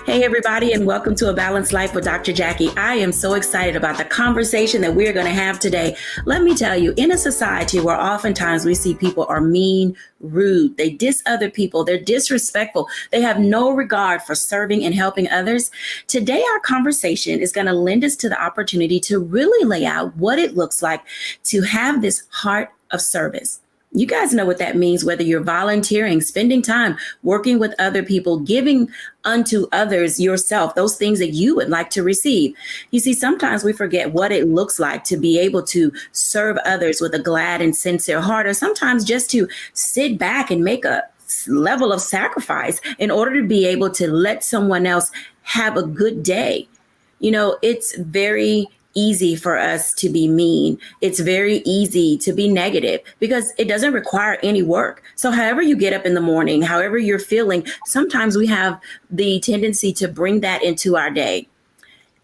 Hey, everybody, and welcome to A Balanced Life with Dr. Jacquie. I am so excited about the conversation that we're going to have today. Let me tell you, in a society where oftentimes we see people are mean, rude, they diss other people, they're disrespectful, they have no regard for serving and helping others. Today, our conversation is going to lend us to the opportunity to really lay out what it looks like to have this heart of service. You guys know what that means, whether you're volunteering, spending time, working with other people, giving unto others yourself, those things that you would like to receive. You see, sometimes we forget what it looks like to be able to serve others with a glad and sincere heart, or sometimes just to sit back and make a level of sacrifice in order to be able to let someone else have a good day. You know, it's very easy for us to be mean. It's very easy to be negative because it doesn't require any work. So however you get up in the morning, however you're feeling, sometimes we have the tendency to bring that into our day.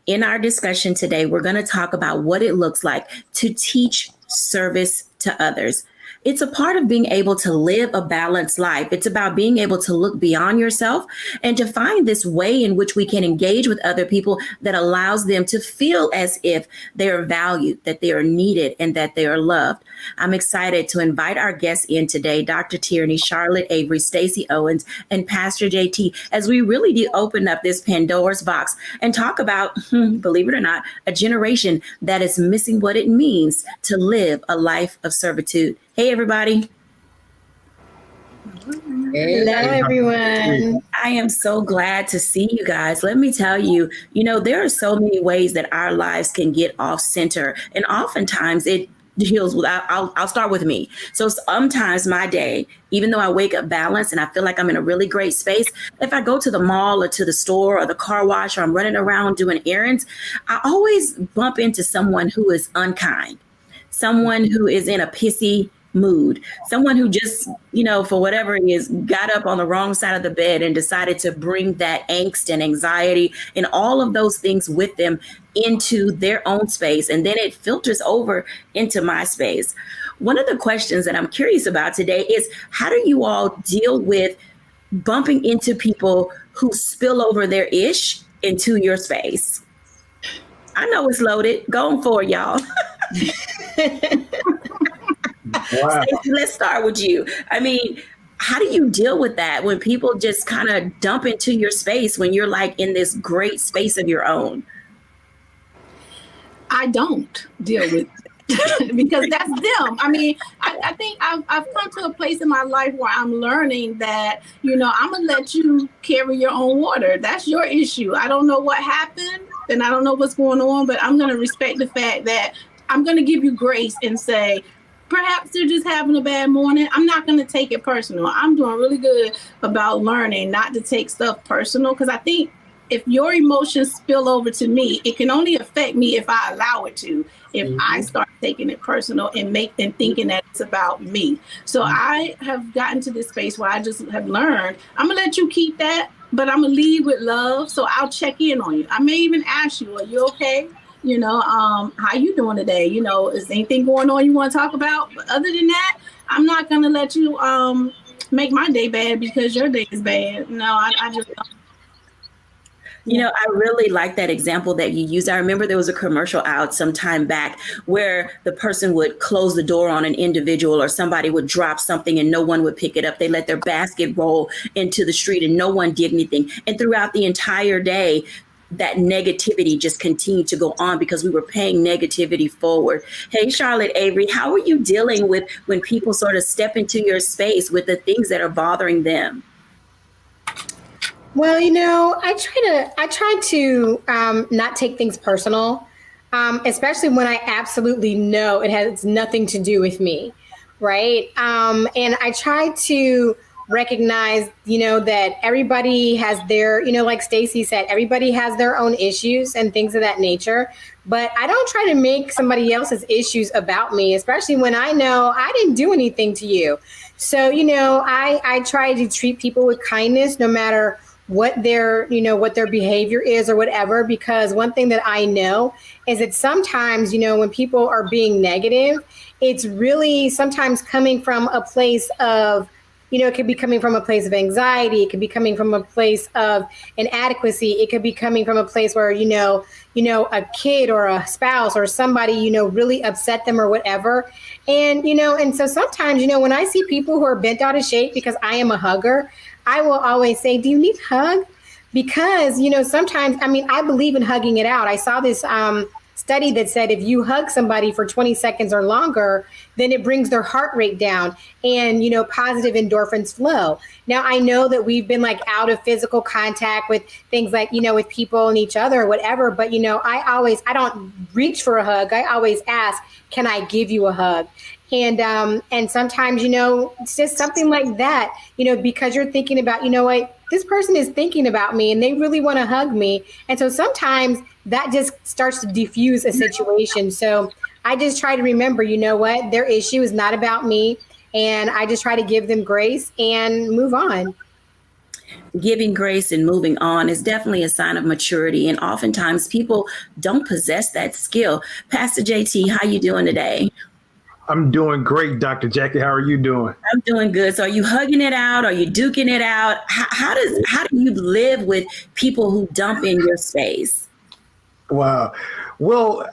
In our discussion today, we're going to talk about what it looks like to teach service to others. It's a part of being able to live a balanced life. It's about being able to look beyond yourself and to find this way in which we can engage with other people that allows them to feel as if they are valued, that they are needed, and that they are loved. I'm excited to invite our guests in today, Dr. Tierney, Charlotte Avery, Stacey Owens, and Pastor JT, as we really do open up this Pandora's box and talk about, believe it or not, a generation that is missing what it means to live a life of servitude. Hey, everybody. Hello, everyone. I am so glad to see you guys. Let me tell you, there are so many ways that our lives can get off center. And oftentimes it deals with, I'll start with me. So sometimes my day, even though I wake up balanced and I feel like I'm in a really great space, if I go to the mall or to the store or the car wash or I'm running around doing errands, I always bump into someone who is unkind, someone who is in a pissy mood, someone who just, for whatever it is, got up on the wrong side of the bed and decided to bring that angst and anxiety and all of those things with them into their own space. And then it filters over into my space. One of the questions that I'm curious about today is, how do you all deal with bumping into people who spill over their ish into your space? I know it's loaded. Going for it, y'all. Wow. Stacey, let's start with you. I mean, how do you deal with that when people just kind of dump into your space when you're like in this great space of your own? I don't deal with it because that's them. I mean, I think I've come to a place in my life where I'm learning that, I'm going to let you carry your own water. That's your issue. I don't know what happened and I don't know what's going on, but I'm going to respect the fact that I'm going to give you grace and say, perhaps they're just having a bad morning. I'm not going to take it personal. I'm doing really good about learning not to take stuff personal, because I think if your emotions spill over to me, it can only affect me if I allow it to. If I start taking it personal and thinking that it's about me. So I have gotten to this space where I just have learned, I'm going to let you keep that, but I'm going to lead with love. So I'll check in on you. I may even ask you, are you okay? How you doing today? Is anything going on you want to talk about? But other than that, I'm not going to let you make my day bad because your day is bad. No, I just don't. I really like that example that you used. I remember there was a commercial out some time back where the person would close the door on an individual or somebody would drop something and no one would pick it up. They let their basket roll into the street and no one did anything. And throughout the entire day, that negativity just continued to go on because we were paying negativity forward. Hey, Charlotte Avery, how are you dealing with when people sort of step into your space with the things that are bothering them? Well, I try to not take things personal, especially when I absolutely know it has nothing to do with me, right? And I try to recognize, that everybody has their, like Stacey said, everybody has their own issues and things of that nature. But I don't try to make somebody else's issues about me, especially when I know I didn't do anything to you. So, I try to treat people with kindness, no matter what their behavior is or whatever, because one thing that I know is that sometimes, when people are being negative, it's really sometimes coming from a place of it could be coming from a place of anxiety. It could be coming from a place of inadequacy. It could be coming from a place where, a kid or a spouse or somebody, really upset them or whatever. And so sometimes, when I see people who are bent out of shape because I am a hugger, I will always say, do you need a hug? Because, sometimes, I believe in hugging it out. I saw this study that said if you hug somebody for 20 seconds or longer, then it brings their heart rate down and, positive endorphins flow. Now, I know that we've been out of physical contact with things like, with people and each other or whatever. But, I don't reach for a hug. I always ask, can I give you a hug? And sometimes, it's just something like that, because you're thinking about, what, this person is thinking about me and they really want to hug me. And so sometimes that just starts to diffuse a situation. So I just try to remember, what, their issue is not about me. And I just try to give them grace and move on. Giving grace and moving on is definitely a sign of maturity. And oftentimes people don't possess that skill. Pastor JT, how you doing today? I'm doing great, Dr. Jacquie. How are you doing? I'm doing good. So are you hugging it out? Are you duking it out? How do you live with people who dump in your space? Wow. Well,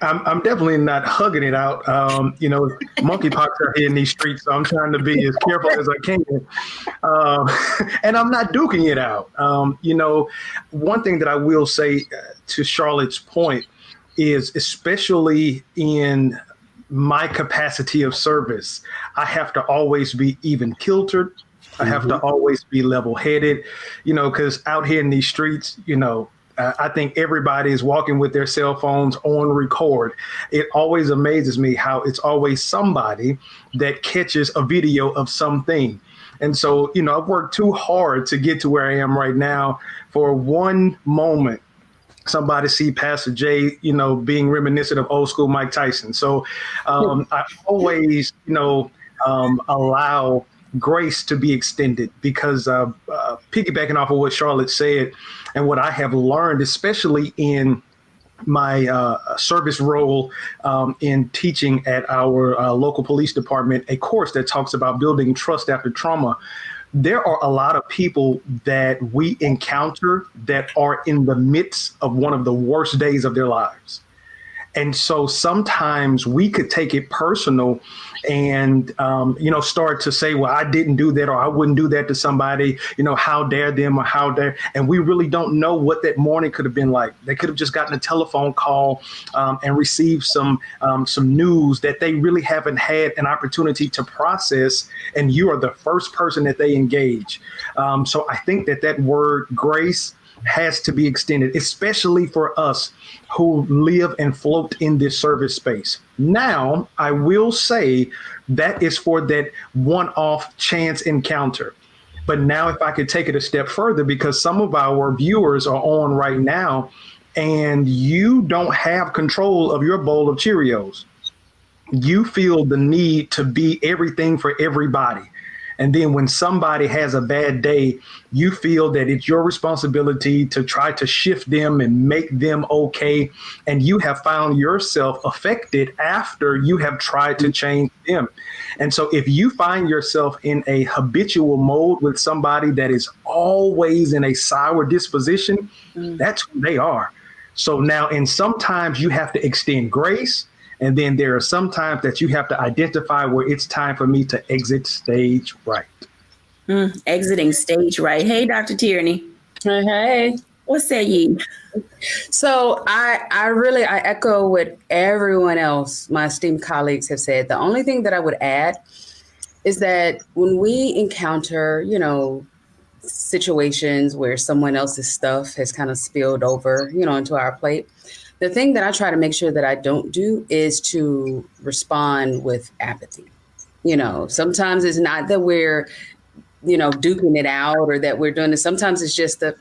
I'm definitely not hugging it out. Monkeypox are here in these streets, so I'm trying to be as careful as I can. And I'm not duking it out. One thing that I will say to Charlotte's point is, especially in my capacity of service, I have to always be even kiltered. I have to always be level headed, because out here in these streets, I think everybody is walking with their cell phones on record. It always amazes me how it's always somebody that catches a video of something. And so, I've worked too hard to get to where I am right now. For one moment, somebody see Pastor Jay, being reminiscent of old school Mike Tyson. So I always, allow grace to be extended, because piggybacking off of what Charlotte said and what I have learned, especially in my service role in teaching at our local police department, a course that talks about building trust after trauma. There are a lot of people that we encounter that are in the midst of one of the worst days of their lives. And so sometimes we could take it personal and, start to say, well, I didn't do that, or I wouldn't do that to somebody, how dare them, or how dare. And we really don't know what that morning could have been like. They could have just gotten a telephone call and received some news that they really haven't had an opportunity to process. And you are the first person that they engage. So I think that word grace has to be extended, especially for us who live and float in this service space. Now, I will say that is for that one-off chance encounter. But now if I could take it a step further, because some of our viewers are on right now and you don't have control of your bowl of Cheerios. You feel the need to be everything for everybody. And then when somebody has a bad day, you feel that it's your responsibility to try to shift them and make them okay. And you have found yourself affected after you have tried to change them. And so if you find yourself in a habitual mode with somebody that is always in a sour disposition, that's who they are. So now, and sometimes you have to extend grace. And then there are some times that you have to identify where it's time for me to exit stage right. Exiting stage right. Hey, Dr. Tierney. Hey. What say ye? So I echo what everyone else, my esteemed colleagues, have said. The only thing that I would add is that when we encounter, situations where someone else's stuff has kind of spilled over, into our plate, the thing that I try to make sure that I don't do is to respond with apathy. Sometimes it's not that we're, duking it out or that we're doing it. Sometimes it's just the,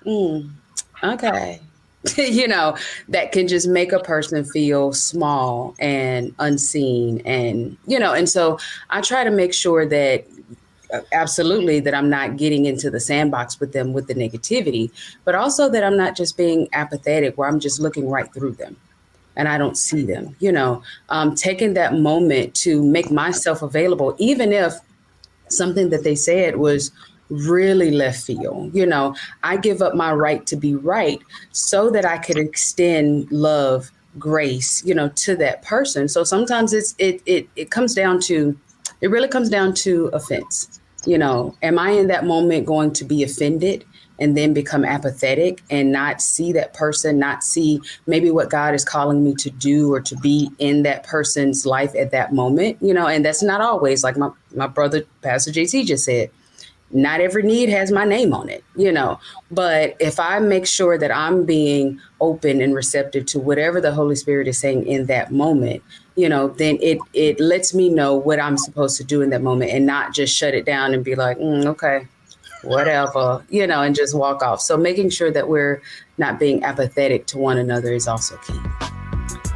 okay, that can just make a person feel small and unseen. And, and so I try to make sure that absolutely that I'm not getting into the sandbox with them with the negativity, but also that I'm not just being apathetic where I'm just looking right through them and I don't see them, taking that moment to make myself available, even if something that they said was really left field. You know, I give up my right to be right so that I could extend love, grace, you know, to that person. So sometimes it comes down to, it really comes down to offense. You know, am I in that moment going to be offended and then become apathetic and not see that person, not see maybe what God is calling me to do or to be in that person's life at that moment? You know, and that's not always, like my brother, Pastor JC, just said, not every need has my name on it, you know, but if I make sure that I'm being open and receptive to whatever the Holy Spirit is saying in that moment, you know, then it lets me know what I'm supposed to do in that moment and not just shut it down and be like, okay, whatever, you know, and just walk off. So making sure that we're not being apathetic to one another is also key.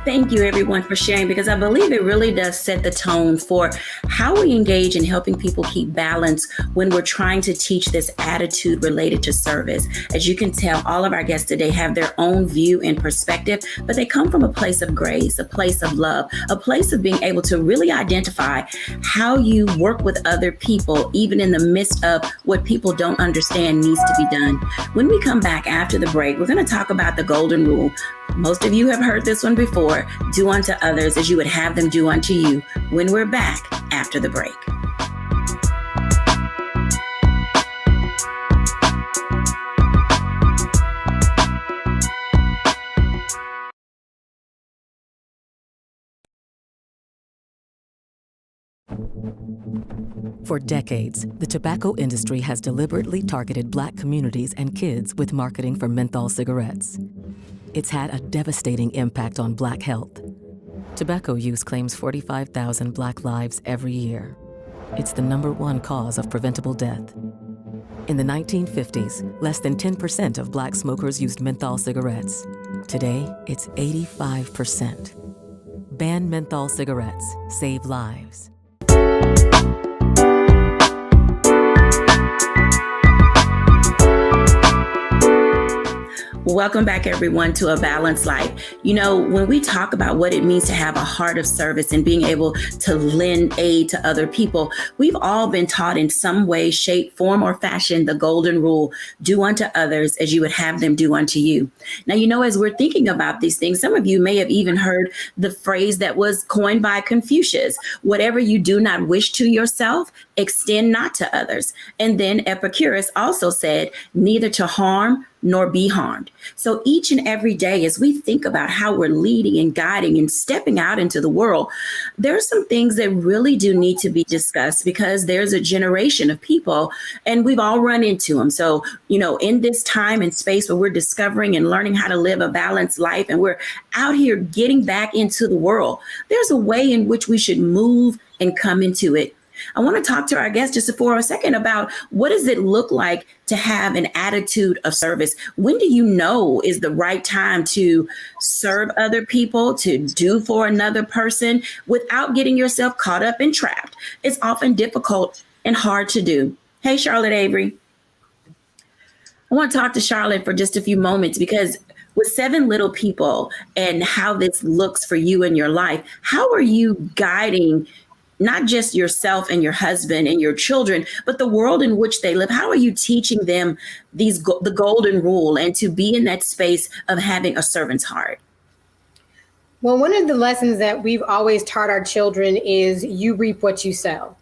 Thank you, everyone, for sharing, because I believe it really does set the tone for how we engage in helping people keep balance when we're trying to teach this attitude related to service. As you can tell, all of our guests today have their own view and perspective, but they come from a place of grace, a place of love, a place of being able to really identify how you work with other people, even in the midst of what people don't understand needs to be done. When we come back after the break, we're going to talk about the golden rule. Most of you have heard this one before. Do unto others as you would have them do unto you, when we're back after the break. For decades, the tobacco industry has deliberately targeted Black communities and kids with marketing for menthol cigarettes. It's had a devastating impact on Black health. Tobacco use claims 45,000 Black lives every year. It's the #1 cause of preventable death. In the 1950s, less than 10% of Black smokers used menthol cigarettes. Today, it's 85%. Ban menthol cigarettes. Save lives. Welcome back, everyone, to A Balanced Life. You know, when we talk about what it means to have a heart of service and being able to lend aid to other people, we've all been taught in some way, shape, form, or fashion the golden rule: do unto others as you would have them do unto you. Now, you know, as we're thinking about these things, some of you may have even heard the phrase that was coined by Confucius: whatever you do not wish to yourself, extend not to others. And then Epicurus also said, neither to harm nor be harmed. So each and every day, as we think about how we're leading and guiding and stepping out into the world, there are some things that really do need to be discussed, because there's a generation of people and we've all run into them. So, you know, in this time and space where we're discovering and learning how to live a balanced life and we're out here getting back into the world, there's a way in which we should move and come into it. I want to talk to our guests just for a second about what does it look like to have an attitude of service? When do you know is the right time to serve other people, to do for another person without getting yourself caught up and trapped? It's often difficult and hard to do. Hey, Charlotte Avery. I want to talk to Charlotte for just a few moments, because with 7 little people and how this looks for you in your life, how are you guiding not just yourself and your husband and your children, but the world in which they live? How are you teaching them the golden rule and to be in that space of having a servant's heart? Well, one of the lessons that we've always taught our children is you reap what you sow.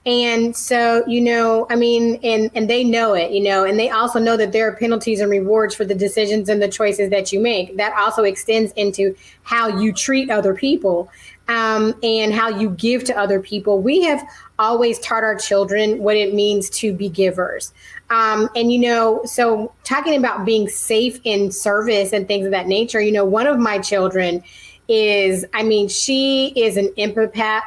And so, you know, I mean, and they know it, you know, and they also know that there are penalties and rewards for the decisions and the choices that you make. That also extends into how you treat other people, and how you give to other people. We have always taught our children what it means to be givers. And, you know, so talking about being safe in service and things of that nature, you know, one of my children is, I mean, she is an empath.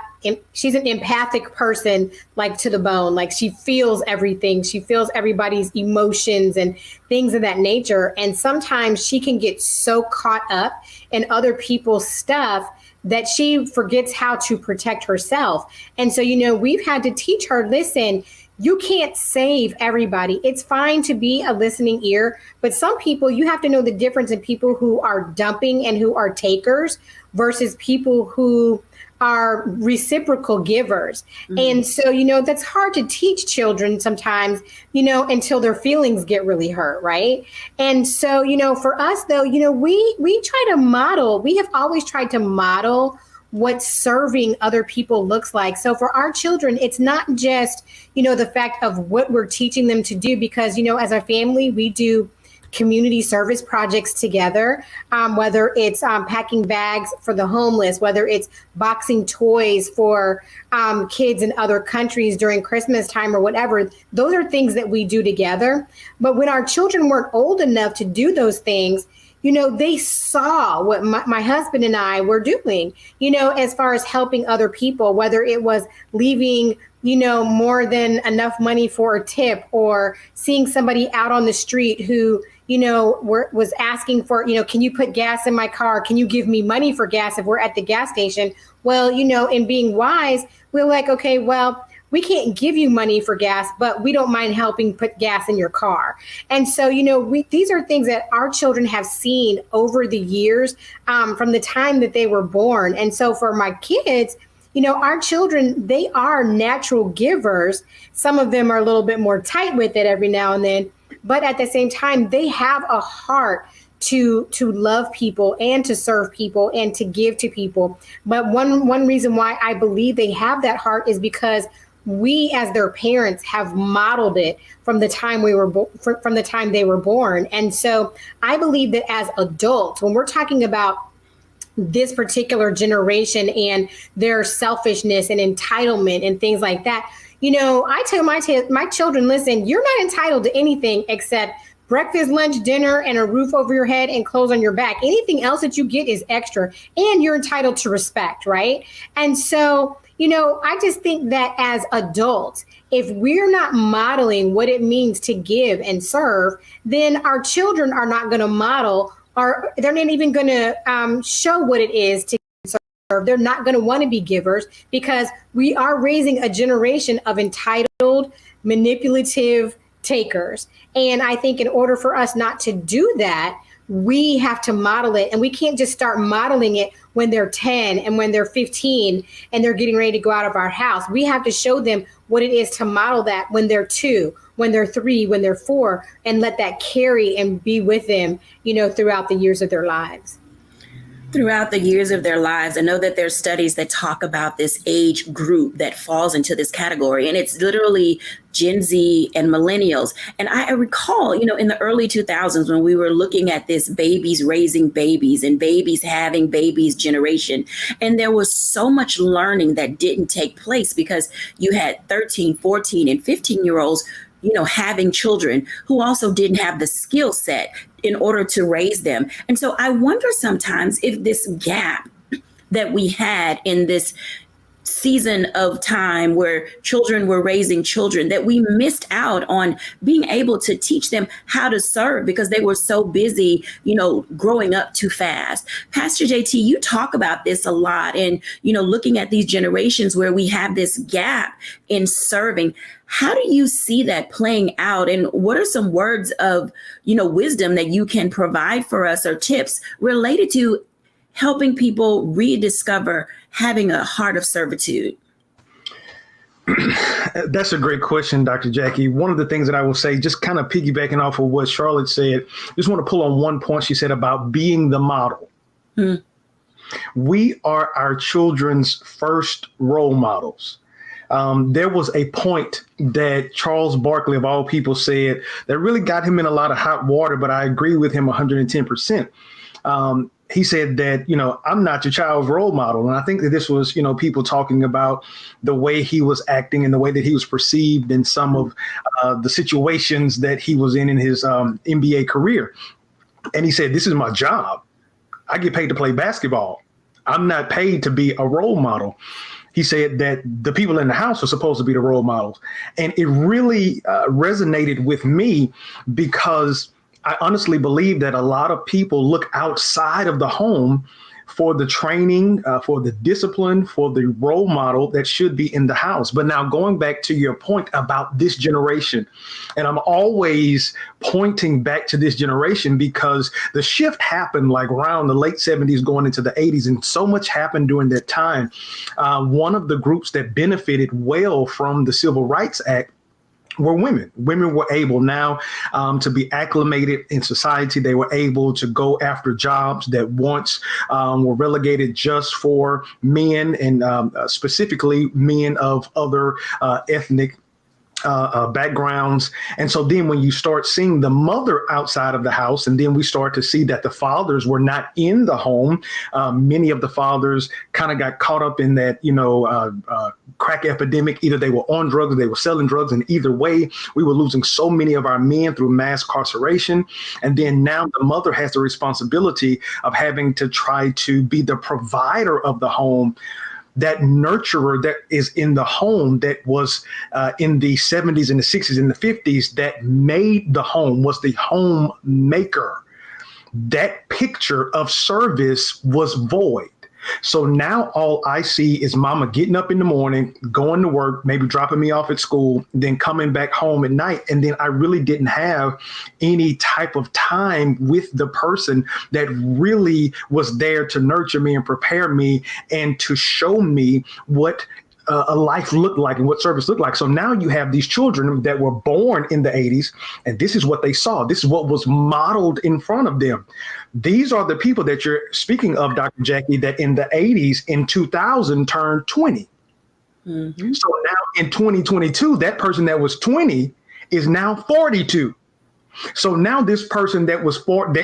She's an empathic person, like to the bone. Like she feels everything. She feels everybody's emotions and things of that nature. And sometimes she can get so caught up in other people's stuff that she forgets how to protect herself. And so, you know, we've had to teach her, listen, you can't save everybody. It's fine to be a listening ear, but some people, you have to know the difference in people who are dumping and who are takers versus people who are reciprocal givers. Mm-hmm. And so, that's hard to teach children sometimes, until their feelings get really hurt, right? And so, for us though, we try to model, we have always tried to model what serving other people looks like. So for our children, it's not just, the fact of what we're teaching them to do, because, as a family, we do community service projects together, whether it's packing bags for the homeless, whether it's boxing toys for kids in other countries during Christmas time or whatever. Those are things that we do together. But when our children weren't old enough to do those things, they saw what my husband and I were doing, as far as helping other people, whether it was leaving more than enough money for a tip, or seeing somebody out on the street who, was asking for, can you put gas in my car? Can you give me money for gas if we're at the gas station? Well, in being wise, we're like, okay, well, we can't give you money for gas, but we don't mind helping put gas in your car. And so, these are things that our children have seen over the years, from the time that they were born. And so for my kids, our children, they are natural givers. Some of them are a little bit more tight with it every now and then, but at the same time, they have a heart to love people and to serve people and to give to people. But one reason why I believe they have that heart is because we, as their parents, have modeled it from the time from the time they were born. And so I believe that as adults, when we're talking about this particular generation and their selfishness and entitlement and things like that, I tell my children, listen, you're not entitled to anything except breakfast, lunch, dinner, and a roof over your head and clothes on your back. Anything else that you get is extra, and you're entitled to respect, right? And so, I just think that as adults, if we're not modeling what it means to give and serve, then our children are not going to model, or they're not even going to show what it is to serve. They're not going to want to be givers, because we are raising a generation of entitled, manipulative takers. And I think in order for us not to do that, we have to model it, and we can't just start modeling it when they're 10 and when they're 15 and they're getting ready to go out of our house. We have to show them what it is to model that when they're 2, when they're 3, when they're 4, and let that carry and be with them, throughout the years of their lives. Throughout the years of their lives. I know that there's studies that talk about this age group that falls into this category, and it's literally Gen Z and millennials. And I recall, in the early 2000s, when we were looking at this babies raising babies and babies having babies generation, and there was so much learning that didn't take place because you had 13, 14, and 15-year-olds having children who also didn't have the skill set in order to raise them. And so I wonder sometimes if this gap that we had in this season of time where children were raising children, that we missed out on being able to teach them how to serve because they were so busy, growing up too fast. Pastor JT, you talk about this a lot, and, looking at these generations where we have this gap in serving. How do you see that playing out? And what are some words of, wisdom that you can provide for us, or tips related to helping people rediscover having a heart of servitude? That's a great question, Dr. Jacquie. One of the things that I will say, just kind of piggybacking off of what Charlotte said, just want to pull on one point she said about being the model. We are our children's first role models. There was a point that Charles Barkley, of all people, said that really got him in a lot of hot water, but I agree with him 110%. He said that, I'm not your child's role model. And I think that this was, people talking about the way he was acting and the way that he was perceived in some of the situations that he was in his NBA career. And he said, this is my job. I get paid to play basketball. I'm not paid to be a role model. He said that the people in the house are supposed to be the role models. And it really resonated with me because I honestly believe that a lot of people look outside of the home for the training, for the discipline, for the role model that should be in the house. But now going back to your point about this generation, and I'm always pointing back to this generation because the shift happened like around the late 70s going into the 80s, and so much happened during that time. One of the groups that benefited well from the Civil Rights Act were women. Women were able now to be acclimated in society. They were able to go after jobs that once were relegated just for men, and specifically men of other ethnic backgrounds. And so then when you start seeing the mother outside of the house, and then we start to see that the fathers were not in the home, many of the fathers kind of got caught up in that, crack epidemic. Either they were on drugs or they were selling drugs. And either way, we were losing so many of our men through mass incarceration. And then now the mother has the responsibility of having to try to be the provider of the home, that nurturer that is in the home, that was in the 70s and the 60s and the 50s, that made the home, was the homemaker. That picture of service was void. So now all I see is mama getting up in the morning, going to work, maybe dropping me off at school, then coming back home at night. And then I really didn't have any type of time with the person that really was there to nurture me and prepare me and to show me what a life looked like and what service looked like. So now you have these children that were born in the 80s, and this is what they saw. This is what was modeled in front of them. These are the people that you're speaking of, Dr. Jacquie, that in the 80s, in 2000, turned 20. Mm-hmm. So now in 2022, that person that was 20 is now 42. So now this person that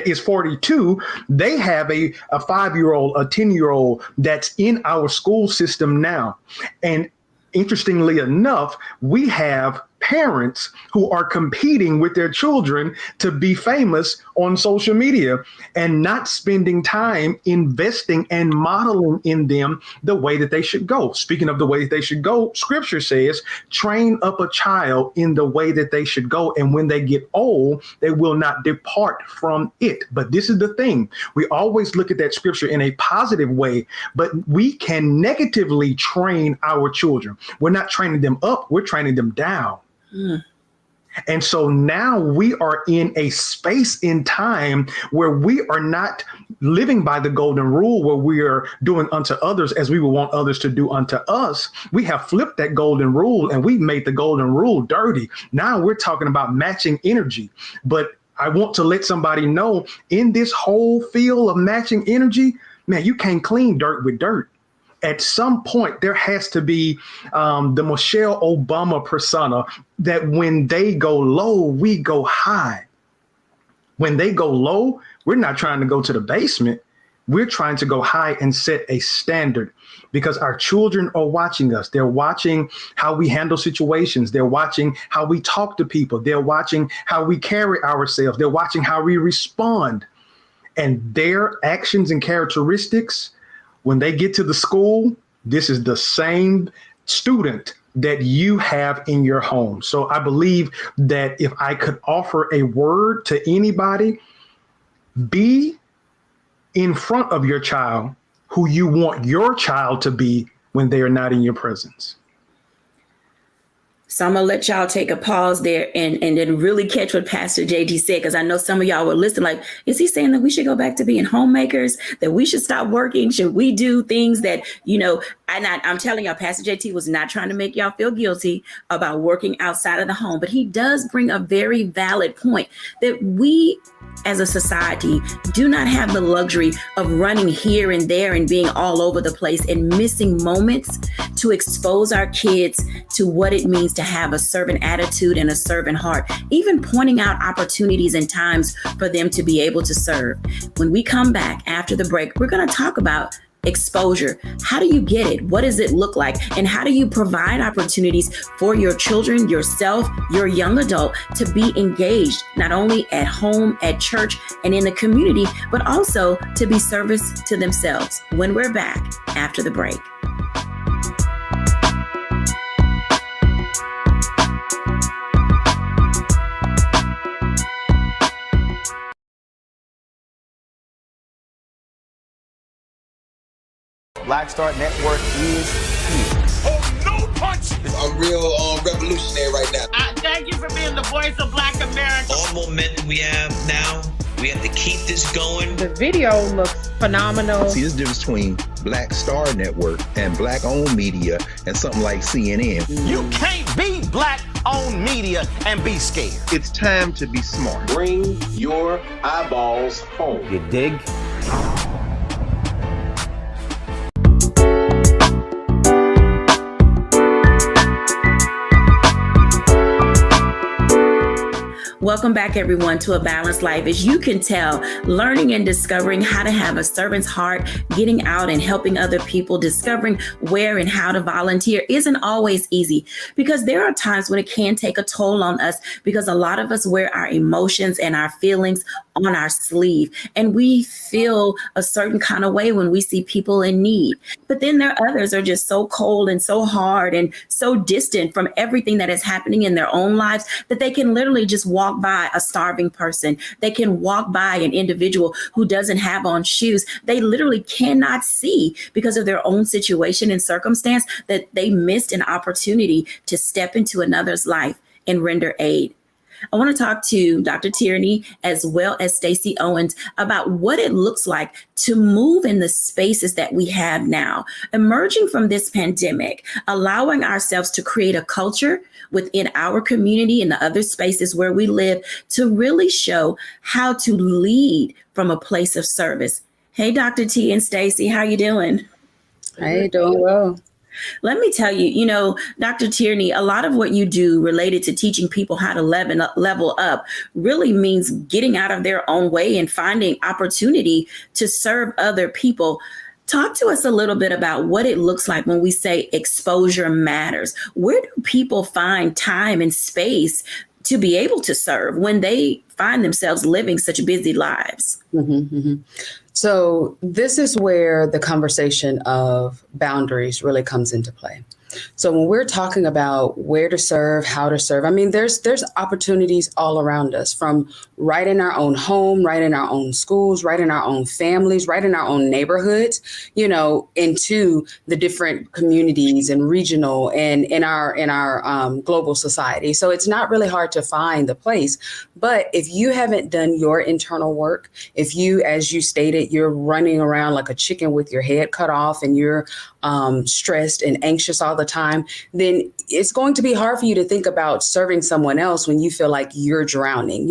is 42, they have a 5-year-old, a 10-year-old that's in our school system now. And interestingly enough, we have parents who are competing with their children to be famous on social media and not spending time investing and modeling in them the way that they should go. Speaking of the way that they should go, scripture says, train up a child in the way that they should go. And when they get old, they will not depart from it. But this is the thing. We always look at that scripture in a positive way, but we can negatively train our children. We're not training them up, we're training them down. And so now we are in a space in time where we are not living by the golden rule, where we are doing unto others as we would want others to do unto us. We have flipped that golden rule and we've made the golden rule dirty. Now we're talking about matching energy. But I want to let somebody know, in this whole field of matching energy, man, you can't clean dirt with dirt. At some point, there has to be the Michelle Obama persona, that when they go low, we go high. When they go low, we're not trying to go to the basement. We're trying to go high and set a standard, because our children are watching us. They're watching how we handle situations. They're watching how we talk to people. They're watching how we carry ourselves. They're watching how we respond. And their actions and characteristics, when they get to the school, this is the same student that you have in your home. So I believe that if I could offer a word to anybody, be in front of your child who you want your child to be when they are not in your presence. So I'm going to let y'all take a pause there and then really catch what Pastor JD said, because I know some of y'all were listening like, is he saying that we should go back to being homemakers, that we should stop working? Should we do things that, I'm telling y'all, Pastor JT was not trying to make y'all feel guilty about working outside of the home, but he does bring a very valid point that we as a society do not have the luxury of running here and there and being all over the place and missing moments to expose our kids to what it means to have a servant attitude and a servant heart, even pointing out opportunities and times for them to be able to serve. When we come back after the break, we're going to talk about exposure. How do you get it? What does it look like? And how do you provide opportunities for your children, yourself, your young adult to be engaged, not only at home, at church, and in the community, but also to be service to themselves? When we're back after the break. Black Star Network is here. Oh, no punch! I'm real revolutionary right now. Thank you for being the voice of Black America. All momentum we have now, we have to keep this going. The video looks phenomenal. See, there's a difference between Black Star Network and Black-owned media and something like CNN. You can't be Black-owned media and be scared. It's time to be smart. Bring your eyeballs home. You dig? Welcome back, everyone, to A Balanced Life. As you can tell, learning and discovering how to have a servant's heart, getting out and helping other people, discovering where and how to volunteer isn't always easy, because there are times when it can take a toll on us, because a lot of us wear our emotions and our feelings on our sleeve, and we feel a certain kind of way when we see people in need. But then there are others are just so cold and so hard and so distant from everything that is happening in their own lives that they can literally just walk by a starving person. They can walk by an individual who doesn't have on shoes. They literally cannot see because of their own situation and circumstance that they missed an opportunity to step into another's life and render aid. I want to talk to Dr. Tierney as well as Stacey Owens about what it looks like to move in the spaces that we have now, emerging from this pandemic, allowing ourselves to create a culture within our community and the other spaces where we live to really show how to lead from a place of service. Hey, Dr. T and Stacey, how you doing? Hey, doing well. Let me tell you, Dr. Tierney, a lot of what you do related to teaching people how to level up really means getting out of their own way and finding opportunity to serve other people. Talk to us a little bit about what it looks like when we say exposure matters. Where do people find time and space to be able to serve when they find themselves living such busy lives? Mm-hmm, mm-hmm. So this is where the conversation of boundaries really comes into play. So when we're talking about where to serve, how to serve, I mean, there's opportunities all around us, from right in our own home, right in our own schools, right in our own families, right in our own neighborhoods, into the different communities and regional and in our global society. So it's not really hard to find the place. But if you haven't done your internal work, if you, as you stated, you're running around like a chicken with your head cut off and you're stressed and anxious all the time, then it's going to be hard for you to think about serving someone else when you feel like you're drowning,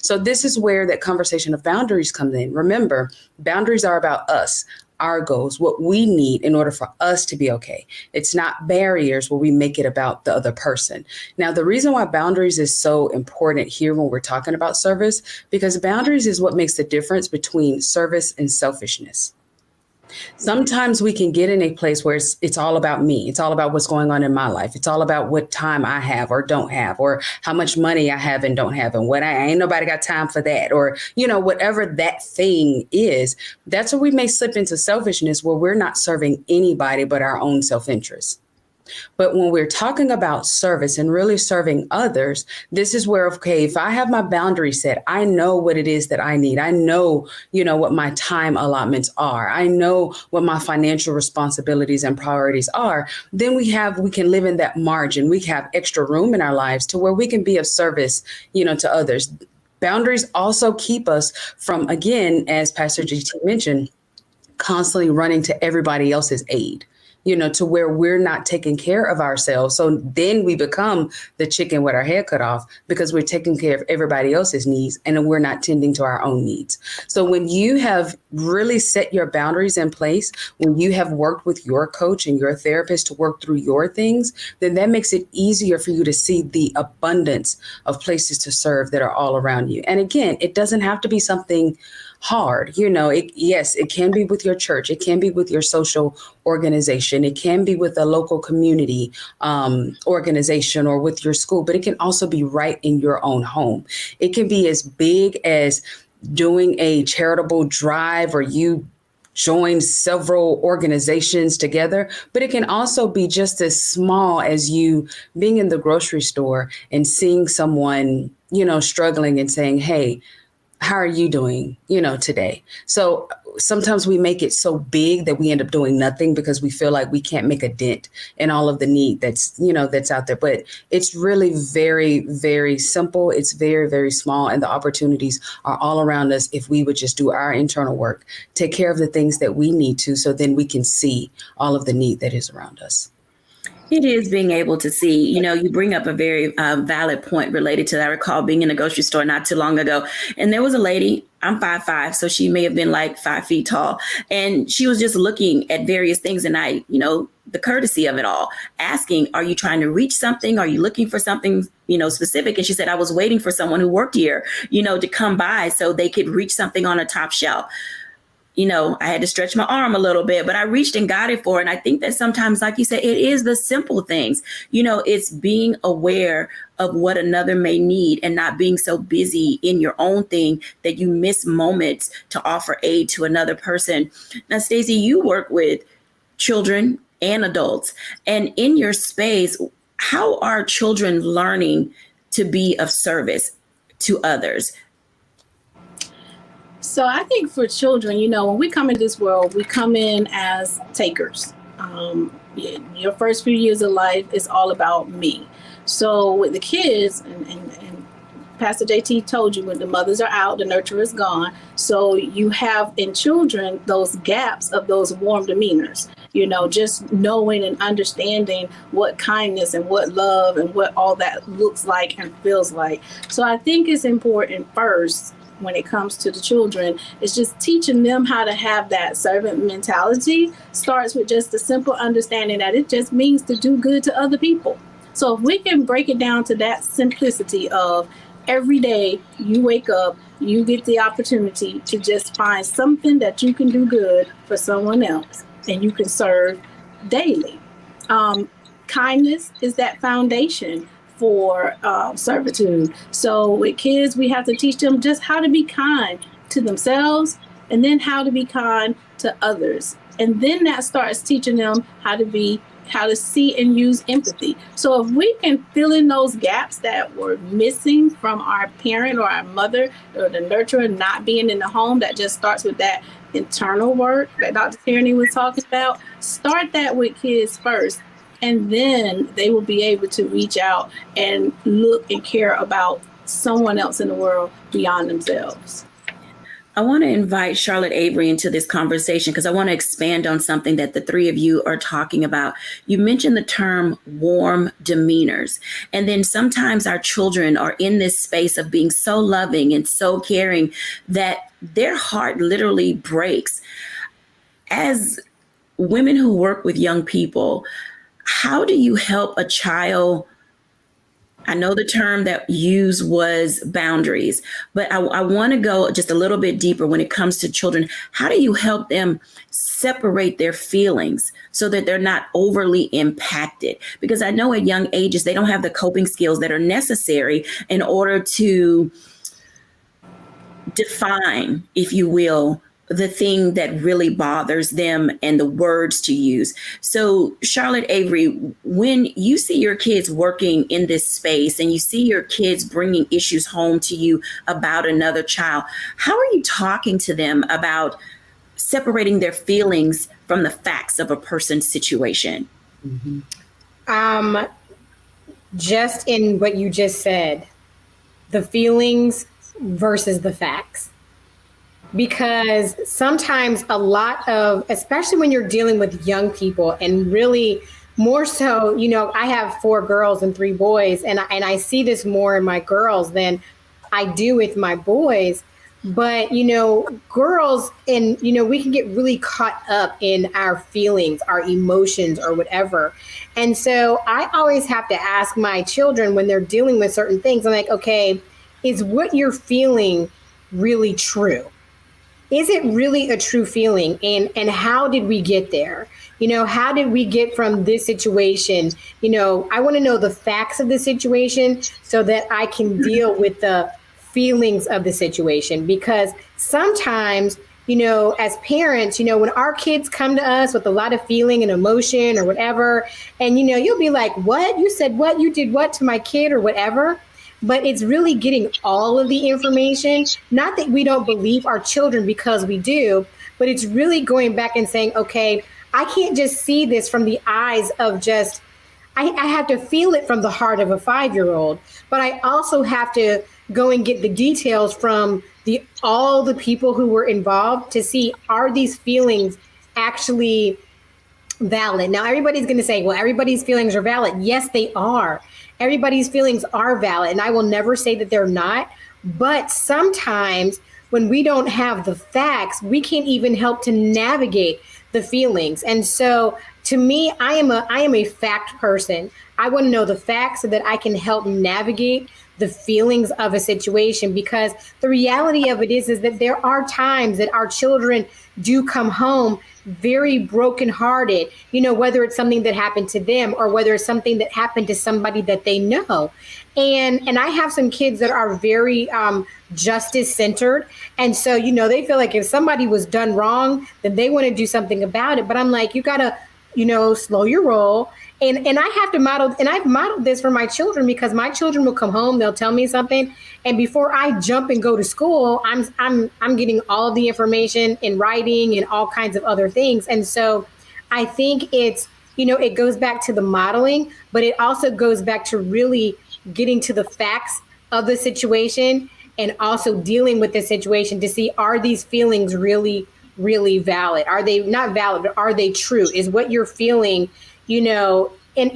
So this is where that conversation of boundaries comes in. Remember, boundaries are about us, our goals, what we need in order for us to be okay. It's not barriers where we make it about the other person. Now, the reason why boundaries is so important here when we're talking about service, because boundaries is what makes the difference between service and selfishness. Sometimes we can get in a place where it's all about me. It's all about what's going on in my life. It's all about what time I have or don't have, or how much money I have and don't have, and what I ain't nobody got time for that, or, whatever that thing is. That's where we may slip into selfishness, where we're not serving anybody but our own self-interest. But when we're talking about service and really serving others, this is where, okay, if I have my boundary set, I know what it is that I need. I know, what my time allotments are. I know what my financial responsibilities and priorities are. Then we can live in that margin. We have extra room in our lives to where we can be of service, to others. Boundaries also keep us from, again, as Pastor GT mentioned, constantly running to everybody else's aid. To where we're not taking care of ourselves. So then we become the chicken with our head cut off, because we're taking care of everybody else's needs and we're not tending to our own needs. So when you have really set your boundaries in place, when you have worked with your coach and your therapist to work through your things, then that makes it easier for you to see the abundance of places to serve that are all around you. And again, it doesn't have to be something hard. It can be with your church. It can be with your social organization. It can be with a local community organization or with your school, but it can also be right in your own home. It can be as big as doing a charitable drive, or you join several organizations together, but it can also be just as small as you being in the grocery store and seeing someone, struggling and saying, hey, how are you doing, today? So sometimes we make it so big that we end up doing nothing because we feel like we can't make a dent in all of the need that's out there. But it's really very, very simple. It's very, very small. And the opportunities are all around us if we would just do our internal work, take care of the things that we need to, so then we can see all of the need that is around us. It is being able to see, you bring up a very valid point related to that. I recall being in a grocery store not too long ago, and there was a lady, I'm 5'5", so she may have been like 5 feet tall. And she was just looking at various things. And I, the courtesy of it all, asking, are you trying to reach something? Are you looking for something, specific? And she said, I was waiting for someone who worked here, to come by so they could reach something on a top shelf. I had to stretch my arm a little bit, but I reached and got it for her. And I think that sometimes, like you said, it is the simple things. It's being aware of what another may need and not being so busy in your own thing that you miss moments to offer aid to another person. Now, Stacey, you work with children and adults, and in your space, how are children learning to be of service to others? So I think for children, when we come into this world, we come in as takers. Your first few years of life is all about me. So with the kids, and Pastor JT told you, when the mothers are out, the nurturer is gone. So you have in children those gaps of those warm demeanors, just knowing and understanding what kindness and what love and what all that looks like and feels like. So I think it's important first, when it comes to the children, it's just teaching them how to have that servant mentality. Starts with just the simple understanding that it just means to do good to other people. So if we can break it down to that simplicity of every day you wake up, you get the opportunity to just find something that you can do good for someone else and you can serve daily. Kindness is that foundation for servitude. So with kids, we have to teach them just how to be kind to themselves and then how to be kind to others. And then that starts teaching them how to see and use empathy. So if we can fill in those gaps that were missing from our parent or our mother or the nurturer not being in the home, that just starts with that internal work that Dr. Tierney was talking about. Start that with kids first. And then they will be able to reach out and look and care about someone else in the world beyond themselves. I want to invite Charlotte Avery into this conversation because I want to expand on something that the three of you are talking about. You mentioned the term warm demeanors. And then sometimes our children are in this space of being so loving and so caring that their heart literally breaks. As women who work with young people, how do you help a child? I know the term that you used was boundaries, but I want to go just a little bit deeper when it comes to children. How do you help them separate their feelings so that they're not overly impacted? Because I know at young ages, they don't have the coping skills that are necessary in order to define, if you will, the thing that really bothers them and the words to use. So Charlotte Avery, when you see your kids working in this space and you see your kids bringing issues home to you about another child, how are you talking to them about separating their feelings from the facts of a person's situation? Mm-hmm. Just in what you just said, the feelings versus the facts. Because sometimes a lot of, especially when you're dealing with young people, and really more so, I have 4 girls and 3 boys, and I see this more in my girls than I do with my boys. But, girls, and, we can get really caught up in our feelings, our emotions or whatever. And so I always have to ask my children when they're dealing with certain things, I'm like, okay, is what you're feeling really true? Is it really a true feeling? And how did we get there? How did we get from this situation? I want to know the facts of the situation so that I can deal with the feelings of the situation. Because sometimes, as parents, when our kids come to us with a lot of feeling and emotion or whatever, and, you'll be like, what? You said what? You did what to my kid or whatever? but it's really getting all of the information. Not that we don't believe our children, because we do, but it's really going back and saying, okay, I can't just see this from the eyes of just, I have to feel it from the heart of a 5-year-old, but I also have to go and get the details from all the people who were involved to see, are these feelings actually valid? Now, everybody's going to say, well, everybody's feelings are valid. Yes, they are. Everybody's feelings are valid. And I will never say that they're not. But sometimes when we don't have the facts, we can't even help to navigate the feelings. And so to me, I am a fact person. I want to know the facts so that I can help navigate the feelings of a situation, because the reality of it is that there are times that our children do come home very brokenhearted, whether it's something that happened to them or whether it's something that happened to somebody that they know. And I have some kids that are very justice centered. And so, they feel like if somebody was done wrong, then they want to do something about it. But I'm like, you got to, slow your roll. And I have to model, and I've modeled this for my children, because my children will come home, they'll tell me something, and before I jump and go to school, I'm getting all of the information in writing and all kinds of other things. And so I think it's, it goes back to the modeling, but it also goes back to really getting to the facts of the situation and also dealing with the situation to see, are these feelings really valid? Are they not valid, but are they true? Is what you're feeling, and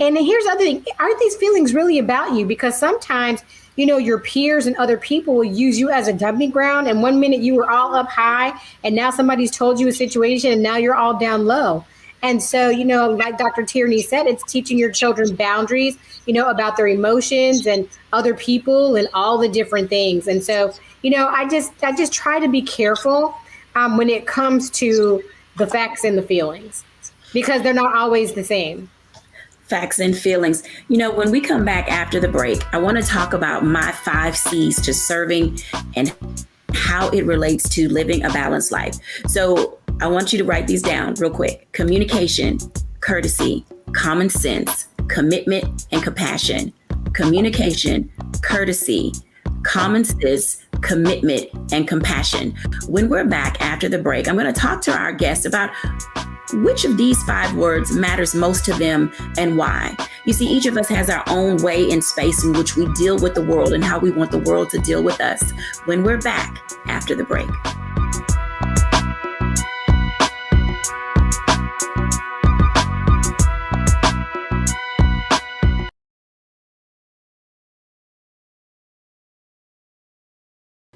here's the other thing, are these feelings really about you? Because sometimes, your peers and other people will use you as a dumping ground. And 1 minute you were all up high, and now somebody's told you a situation and now you're all down low. And so, like Dr. Tierney said, it's teaching your children boundaries, about their emotions and other people and all the different things. And so, I just try to be careful when it comes to the facts and the feelings, because they're not always the same. Facts and feelings. When we come back after the break, I want to talk about my 5 C's to serving and how it relates to living a balanced life. So I want you to write these down real quick. Communication, courtesy, common sense, commitment, and compassion. Communication, courtesy, common sense, commitment, and compassion. When we're back after the break, I'm going to talk to our guests about which of these 5 words matters most to them and why. You see, each of us has our own way and space in which we deal with the world and how we want the world to deal with us. When we're back after the break.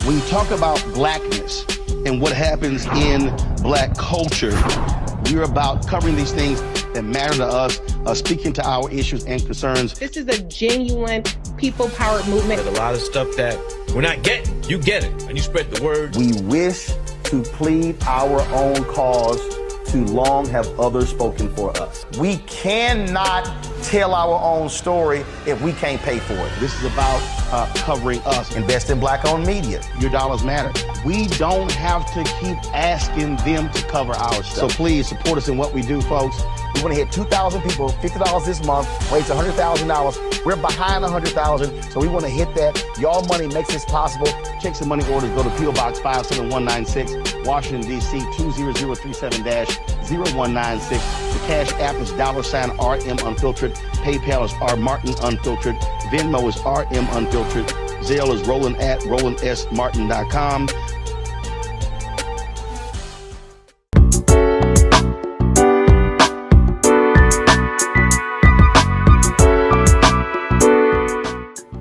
When you talk about blackness and what happens in Black culture, we're about covering these things that matter to us, speaking to our issues and concerns. This is a genuine people-powered movement. There's a lot of stuff that we're not getting. You get it, and you spread the word. We wish to plead our own cause. Too long have others spoken for us. We cannot tell our own story if we can't pay for it. This is about covering us. Invest in Black-owned media. Your dollars matter. We don't have to keep asking them to cover our stuff. So please support us in what we do, folks. We want to hit 2,000 people, $50 this month, raise $100,000. We're behind 100,000, so we want to hit that. Y'all money makes this possible. Checks and money orders go to P.O. Box 57196, Washington, D.C. 20037-0196. The Cash App is $RM Unfiltered. PayPal is R Martin Unfiltered. Venmo is RM Unfiltered. Zelle is Roland at RolandSMartin.com.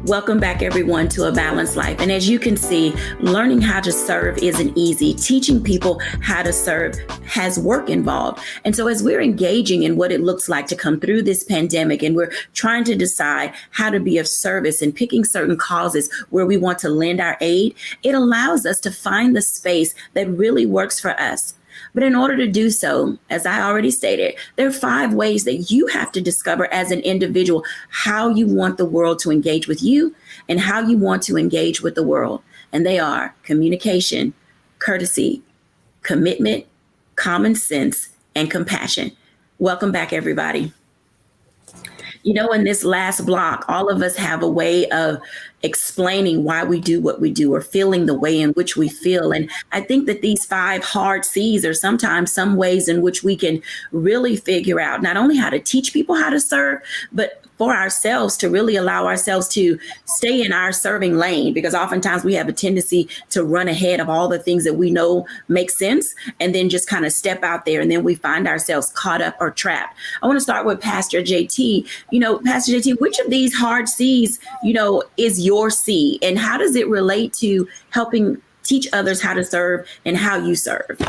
Welcome back, everyone, to A Balanced Life. And as you can see, learning how to serve isn't easy. Teaching people how to serve has work involved. And so as we're engaging in what it looks like to come through this pandemic, and we're trying to decide how to be of service and picking certain causes where we want to lend our aid, it allows us to find the space that really works for us. But in order to do so, as I already stated, there are 5 ways that you have to discover as an individual how you want the world to engage with you and how you want to engage with the world. And they are communication, courtesy, commitment, common sense, and compassion. Welcome back, everybody. In this last block, all of us have a way of explaining why we do what we do or feeling the way in which we feel. And I think that these 5 hard C's are sometimes some ways in which we can really figure out not only how to teach people how to serve, but for ourselves to really allow ourselves to stay in our serving lane, because oftentimes we have a tendency to run ahead of all the things that we know make sense and then just kind of step out there, and then we find ourselves caught up or trapped. I want to start with Pastor JT. Pastor JT, which of these hard C's, is your C, and how does it relate to helping teach others how to serve and how you serve?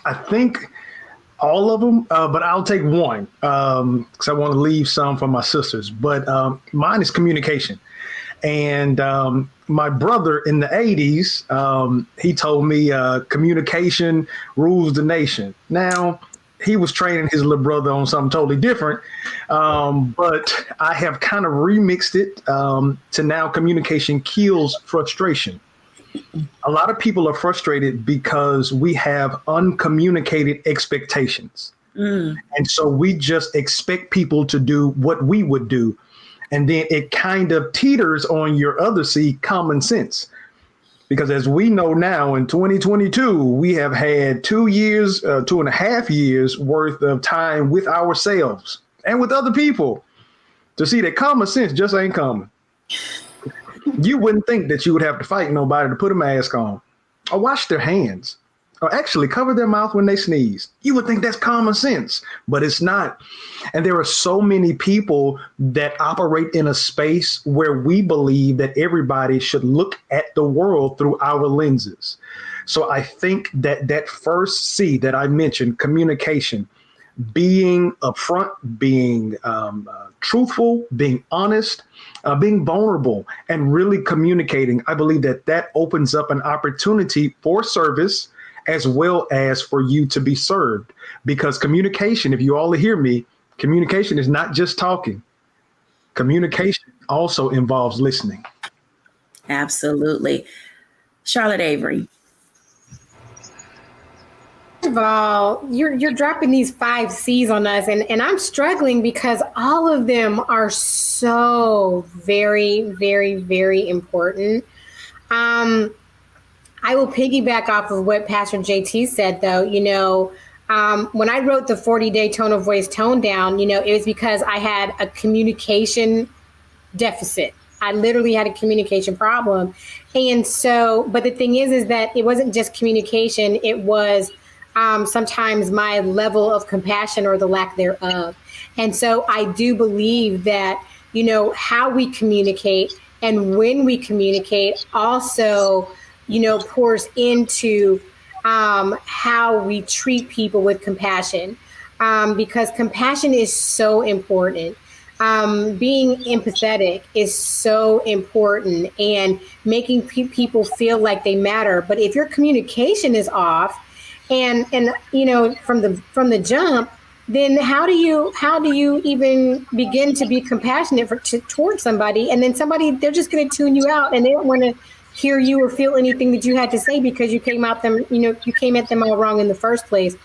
I think all of them, but I'll take one because I want to leave some for my sisters. But mine is communication. And my brother in the 80s, he told me communication rules the nation. Now, he was training his little brother on something totally different. But I have kind of remixed it to now communication kills frustration. A lot of people are frustrated because we have uncommunicated expectations. And so we just expect people to do what we would do. And then it kind of teeters on your other C, common sense. Because as we know now in 2022, we have had 2 years, 2.5 years worth of time with ourselves and with other people to see that common sense just ain't common. You wouldn't think that you would have to fight nobody to put a mask on or wash their hands or actually cover their mouth when they sneeze. You would think that's common sense, but it's not. And there are so many people that operate in a space where we believe that everybody should look at the world through our lenses. So I think that that first C that I mentioned, communication, being upfront, being truthful, being honest, being vulnerable, and really communicating. I believe that that opens up an opportunity for service as well as for you to be served. Because communication, if you all hear me, communication is not just talking. Communication also involves listening. Absolutely. Charlotte Avery. First of all, you're dropping these 5 C's on us, and I'm struggling because all of them are so very, very, very important. I will piggyback off of what Pastor JT said, though. When I wrote the 40-day tone of voice tone down, it was because I had a communication deficit. I literally had a communication problem. And so, but the thing is that it wasn't just communication. It was sometimes my level of compassion or the lack thereof. And so I do believe that, how we communicate and when we communicate also, pours into how we treat people with compassion, because compassion is so important. Being empathetic is so important, and making people feel like they matter. But if your communication is off, and from the jump, then how do you even begin to be compassionate towards somebody? And then they're just going to tune you out, and they don't want to hear you or feel anything that you had to say because you came at them all wrong in the first place.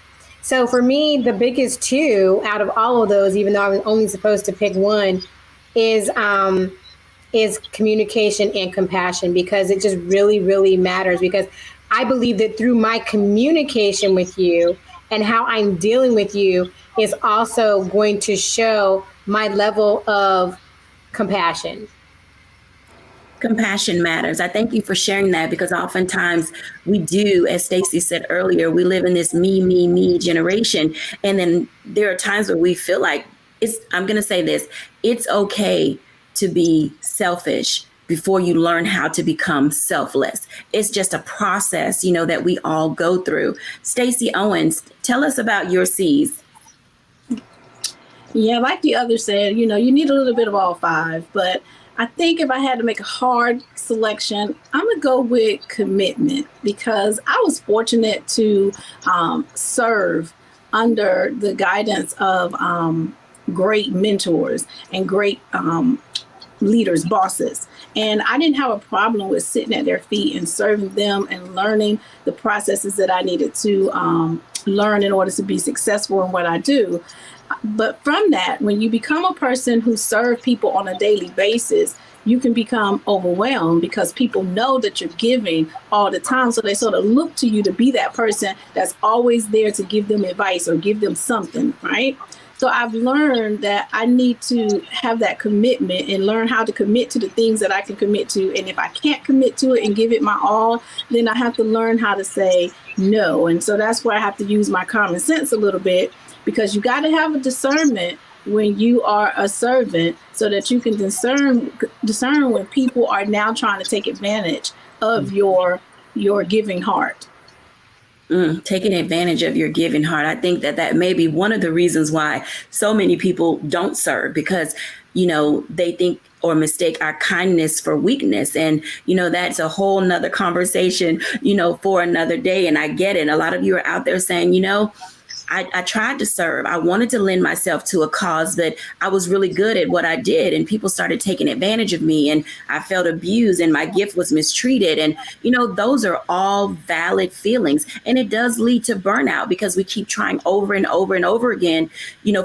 So for me, the biggest 2 out of all of those, even though I was only supposed to pick one, is communication and compassion, because it just really, really matters. Because I believe that through my communication with you and how I'm dealing with you is also going to show my level of compassion. Compassion matters. I thank you for sharing that, because oftentimes we do, as Stacey said earlier, we live in this me generation. And then there are times where we feel like I'm going to say this, it's okay to be selfish before you learn how to become selfless. It's just a process, that we all go through. Stacey Owens, tell us about your C's. Yeah, like the other said, you need a little bit of all 5, but I think if I had to make a hard selection, I'm going to go with commitment, because I was fortunate to serve under the guidance of great mentors and great leaders, bosses. And I didn't have a problem with sitting at their feet and serving them and learning the processes that I needed to learn in order to be successful in what I do. But from that, when you become a person who serves people on a daily basis, you can become overwhelmed because people know that you're giving all the time. So they sort of look to you to be that person that's always there to give them advice or give them something, right? So I've learned that I need to have that commitment and learn how to commit to the things that I can commit to. And if I can't commit to it and give it my all, then I have to learn how to say no. And so that's where I have to use my common sense a little bit, because you got to have a discernment when you are a servant so that you can discern when people are now trying to take advantage of your giving heart. Taking advantage of your giving heart. I think that may be one of the reasons why so many people don't serve, because, they think or mistake our kindness for weakness. And, that's a whole nother conversation, for another day. And I get it. A lot of you are out there saying, I tried to serve. I wanted to lend myself to a cause, but I was really good at what I did. And people started taking advantage of me, and I felt abused, and my gift was mistreated. And, those are all valid feelings. And it does lead to burnout because we keep trying over and over and over again,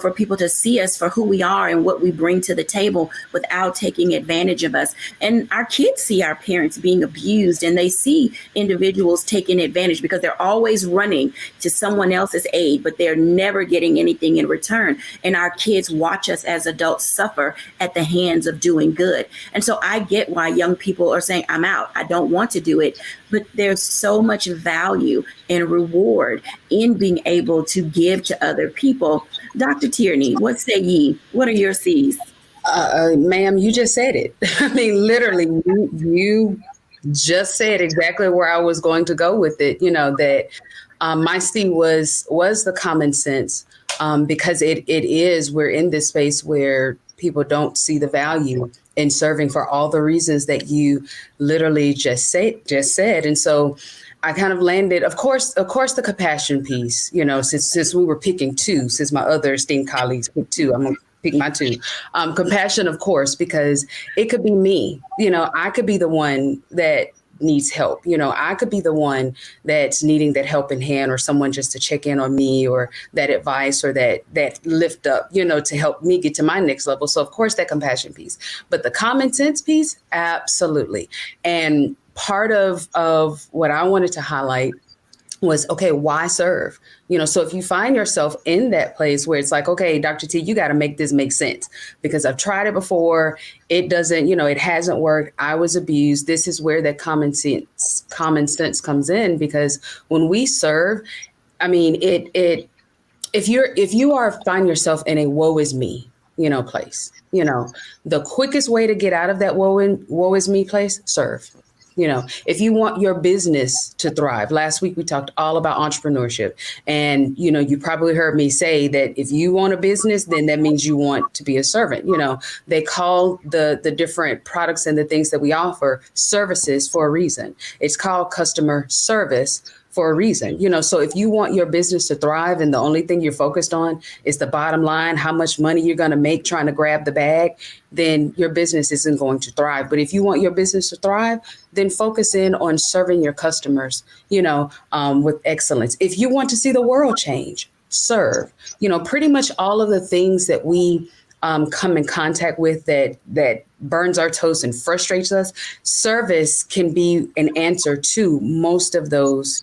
for people to see us for who we are and what we bring to the table without taking advantage of us. And our kids see our parents being abused, and they see individuals taking advantage because they're always running to someone else's aid, but they're never getting anything in return. And our kids watch us as adults suffer at the hands of doing good. And so I get why young people are saying, I'm out. I don't want to do it. But there's so much value and reward in being able to give to other people. Dr. Tierney, what say ye? What are your C's? Ma'am, you just said it. I mean, literally, you just said exactly where I was going to go with it, that my C was the common sense, because we're in this space where people don't see the value in serving for all the reasons that you literally just said. And so I kind of landed, of course, the compassion piece, since we were picking two, since my other esteemed colleagues picked two, I'm going to pick my two. Compassion, of course, because it could be me, I could be the one that needs help. I could be the one that's needing that helping hand, or someone just to check in on me, or that advice, or that lift up, to help me get to my next level. So of course that compassion piece, but the common sense piece, absolutely. And part of what I wanted to highlight was, okay, why serve? So if you find yourself in that place where it's like, okay, Dr. T, you got to make this make sense, because I've tried it before. It doesn't, it hasn't worked. I was abused. This is where that common sense comes in, because when we serve, I mean, if you find yourself in a woe is me, place, the quickest way to get out of that woe is me place, serve. If you want your business to thrive, last week we talked all about entrepreneurship, and, you probably heard me say that if you want a business, then that means you want to be a servant. They call the different products and the things that we offer services for a reason. It's called customer service for a reason, so if you want your business to thrive and the only thing you're focused on is the bottom line, how much money you're going to make trying to grab the bag, then your business isn't going to thrive. But if you want your business to thrive, then focus in on serving your customers, with excellence. If you want to see the world change, serve, pretty much all of the things that we come in contact with that burns our toast and frustrates us, service can be an answer to most of those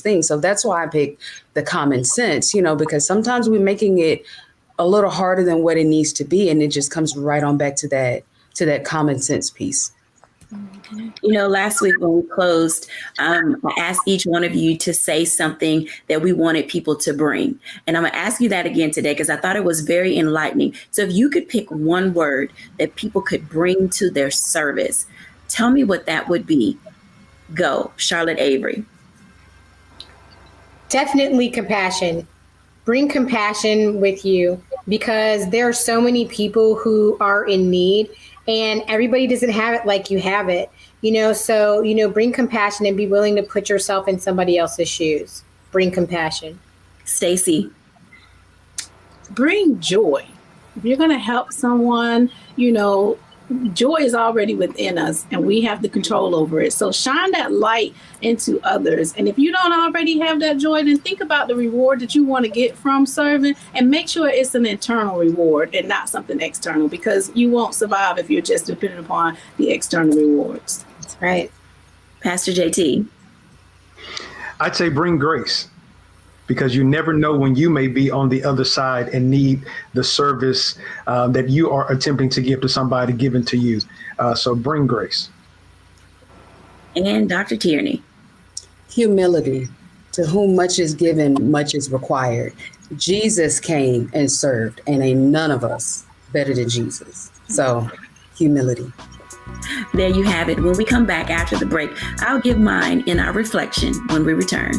things. So that's why I picked the common sense, because sometimes we're making it a little harder than what it needs to be. And it just comes right on back to that common sense piece. Last week when we closed, I asked each one of you to say something that we wanted people to bring. And I'm going to ask you that again today, because I thought it was very enlightening. So if you could pick one word that people could bring to their service, tell me what that would be. Go, Charlotte Avery. Definitely compassion. Bring compassion with you, because there are so many people who are in need, and everybody doesn't have it like you have it. So, bring compassion and be willing to put yourself in somebody else's shoes. Bring compassion. Stacy. Bring joy. If you're going to help someone, joy is already within us and we have the control over it. So shine that light into others. And if you don't already have that joy, then think about the reward that you want to get from serving and make sure it's an internal reward and not something external, because you won't survive if you're just dependent upon the external rewards. That's right. Pastor JT. I'd say bring grace, because you never know when you may be on the other side and need the service that you are attempting to give to somebody given to you. So bring grace. And Dr. Tierney. Humility. To whom much is given, much is required. Jesus came and served, and ain't none of us better than Jesus. So humility. There you have it. When we come back after the break, I'll give mine in our reflection when we return.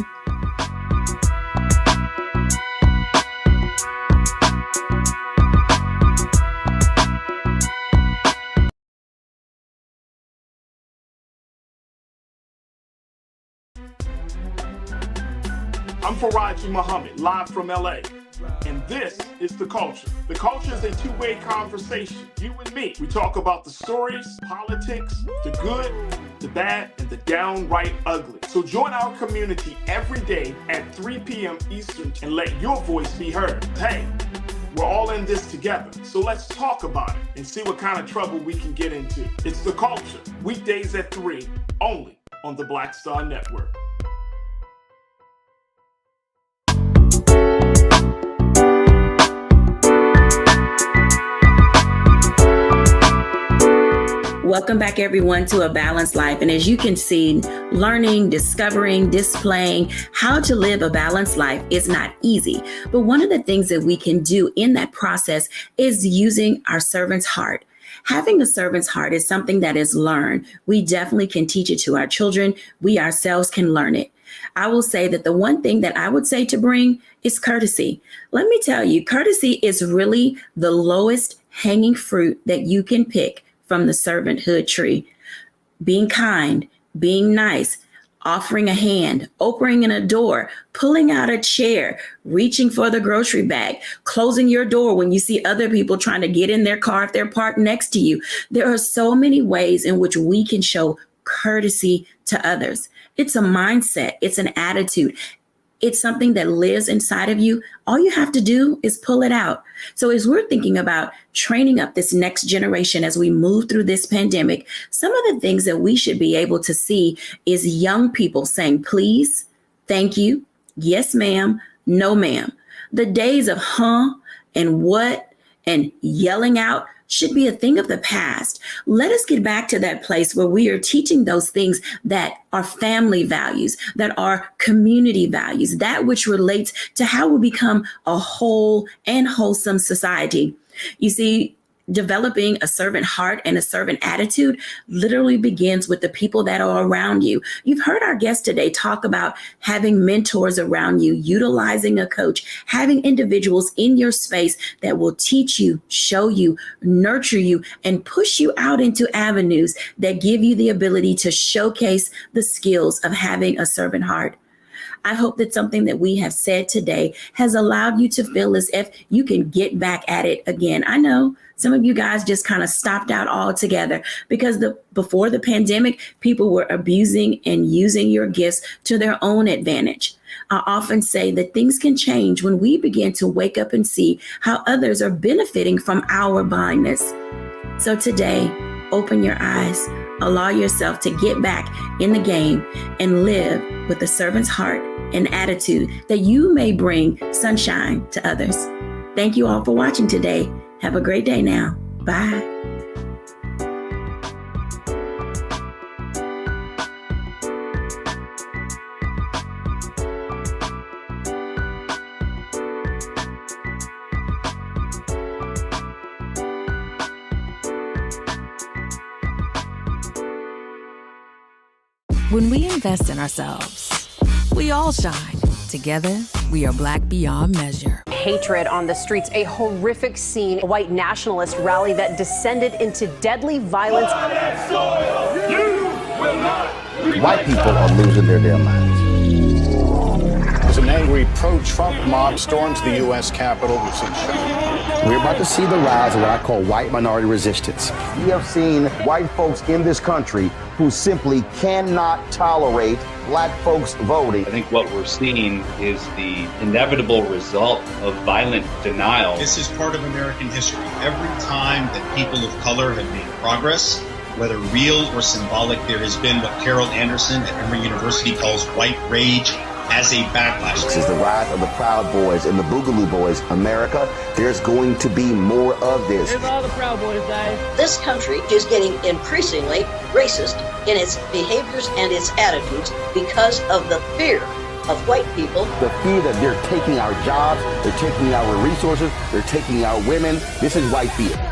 I'm Faraji Muhammad, live from LA. And this is The Culture. The Culture is a two-way conversation. You and me. We talk about the stories, politics, the good, the bad, and the downright ugly. So join our community every day at 3 p.m. Eastern and let your voice be heard. Hey, we're all in this together. So let's talk about it and see what kind of trouble we can get into. It's The Culture, weekdays at 3, only on the Black Star Network. Welcome back, everyone, to A Balanced Life. And as you can see, learning, discovering, displaying how to live a balanced life is not easy. But one of the things that we can do in that process is using our servant's heart. Having a servant's heart is something that is learned. We definitely can teach it to our children. We ourselves can learn it. I will say that the one thing that I would say to bring is courtesy. Let me tell you, courtesy is really the lowest hanging fruit that you can pick from the servanthood tree. Being kind, being nice, offering a hand, opening a door, pulling out a chair, reaching for the grocery bag, closing your door when you see other people trying to get in their car if they're parked next to you. There are so many ways in which we can show courtesy to others. It's a mindset. It's an attitude. It's something that lives inside of you. All you have to do is pull it out. So as we're thinking about training up this next generation as we move through this pandemic, some of the things that we should be able to see is young people saying, please, thank you, yes, ma'am, no, ma'am. The days of and what and yelling out should be a thing of the past. Let us get back to that place where we are teaching those things that are family values, that are community values, that which relates to how we become a whole and wholesome society. You see, developing a servant heart and a servant attitude literally begins with the people that are around you. You've heard our guest today talk about having mentors around you, utilizing a coach, having individuals in your space that will teach you, show you, nurture you, and push you out into avenues that give you the ability to showcase the skills of having a servant heart. I hope that something that we have said today has allowed you to feel as if you can get back at it again. I know some of you guys just kind of stopped out altogether because before the pandemic, people were abusing and using your gifts to their own advantage. I often say that things can change when we begin to wake up and see how others are benefiting from our blindness. So today, open your eyes, allow yourself to get back in the game and live with a servant's heart and attitude that you may bring sunshine to others. Thank you all for watching today. Have a great day now. Bye. When we invest in ourselves, we all shine. Together, we are Black beyond measure. Hatred on the streets, a horrific scene, a white nationalist rally that descended into deadly violence. White people are losing their damn minds. It's an angry pro-Trump mob stormed the U.S. Capitol. We've seen We're about to see the rise of what I call white minority resistance. We have seen white folks in this country who simply cannot tolerate black folks voting. I think what we're seeing is the inevitable result of violent denial. This is part of American history. Every time that people of color have made progress, whether real or symbolic, there has been what Carol Anderson at Emory University calls white rage as a backlash. This is the rise of the Proud Boys and the Boogaloo Boys. America, there's going to be more of this. Here's all the Proud Boys, guys. This country is getting increasingly racist in its behaviors and its attitudes because of the fear of white people. The fear that they're taking our jobs, they're taking our resources, they're taking our women. This is white fear.